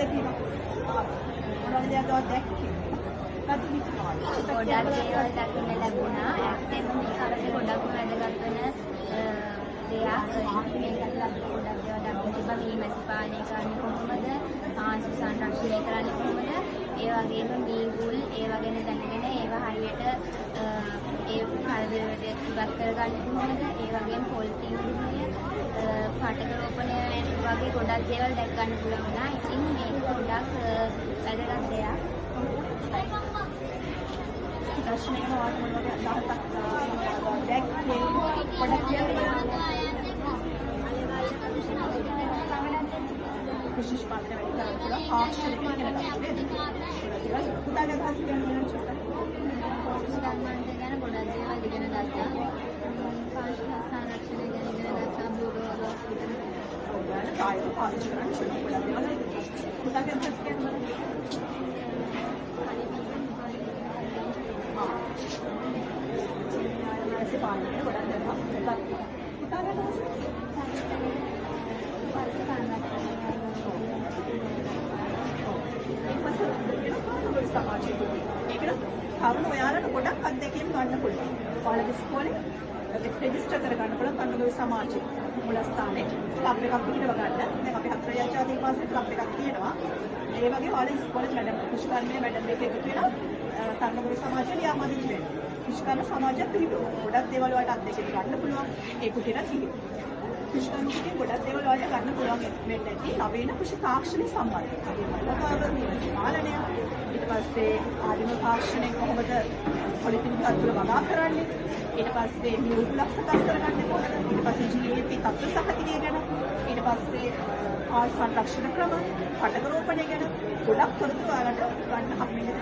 අත්දැකීමක්. මොනවද දේවල් දැක්කේ? ගොඩක් දේවල් දකින්න ලැබුණා. ඇත්තටම මේ කාලේ ගොඩක් වැදගත් වෙන දෙයක්. මේකත් අපි ගොඩක් දේවල් දකින්න තිබ්බා. මේ මැසි පාලනය කරන්නේ කොහොමද? ආංශ සංරක්ෂණය කරන්නේ කොහොමද? ඒ වගේම මීගුල් ඒවා ගැන දැනගෙන ඒවා හරියට ඒ කල්වලට ඉවත් කරගන්නේ කොහොමද? ඒ වගේම පොලිතින් විදිහේ පාටක රෝපණය වගේ ගොඩක් දේවල් දැක් ගන්න පුළුවන් වුණා. ඉතින් මේක ගොඩක් වැදගත් දෙයක්. දර්ශනය කරනවා මොනවද දාහක් දැක්කේ පොඩක් කියලා විශේෂ පාත්‍ර වැඩි කරලා ආශ්‍රය කියලා ගන්නවා. පුතාගේ අදහස් කියන්නේ චුට්ටක්. ගන්නන්ට ගැන ගොඩක් දේවල් ඉගෙන ගත්තා. පාංශ සංරක්ෂණය ගැන ඉගෙන ගත්තා. බෝඩෝවල ඔයාලා කායික පාවිච්චි කරන්න ගොඩක් දේවල්. පුතාගේ අදහස් කියන්නේ මැසි පාලනය ගොඩක් දෙයක්. පුතාගේ අදහස් සමාජයේ ඒකට කවුරු ඔයාලට ගොඩක් අත්දැකීම් ගන්න පුළුවන්. ඔයාලගේ ඉස්කෝලේ රෙජිස්ටර් කරගන්න පුළුවන් කන්නගොඩ සමාජයේ මුල ස්ථානයේ ක්ලබ් එකක් පිටව ගන්න. දැන් අපි හතර යච්චාදී පාසල් ක්ලබ් එකක් තියෙනවා. ඒ වගේ ඔයාලා ඉස්කෝලේ වැඩ කුෂ්කර්මයේ වැඩ දෙක එකතු වෙලා කන්නගොඩ සමාජයේ ලියාමදින් වෙනවා. කුෂ්කර්ම සමාජය පිළිබඳව ගොඩක් දේවල් වලට අත්දැකීම් ගන්න පුළුවන්. ඒක තියෙනවා තියෙනවා. කුෂ්කර්මයේ ගොඩක් දේවල් වලට ගන්න පුළුවන් වෙන්නේ නැති නවීන කුෂි තාක්ෂණය සම්බන්ධයි. පාලනය ඊට පස්සේ ආදිම තාක්ෂණය කොහොමද පොලිතින් තත්ත්ව වගා කරන්නේ ඊට පස්සේ නියුක්ලක් සකස් කරගන්නේ කොහොමද ඊට පස්සේ GAP තත්ත්ව සහතිකය ගැන ඊට පස්සේ ආල් සංරක්ෂණ ක්‍රම පටක රෝපණය ගැන ගොඩක් තොරතුරු ඔයාලට ගන්න හම්බෙන්නේ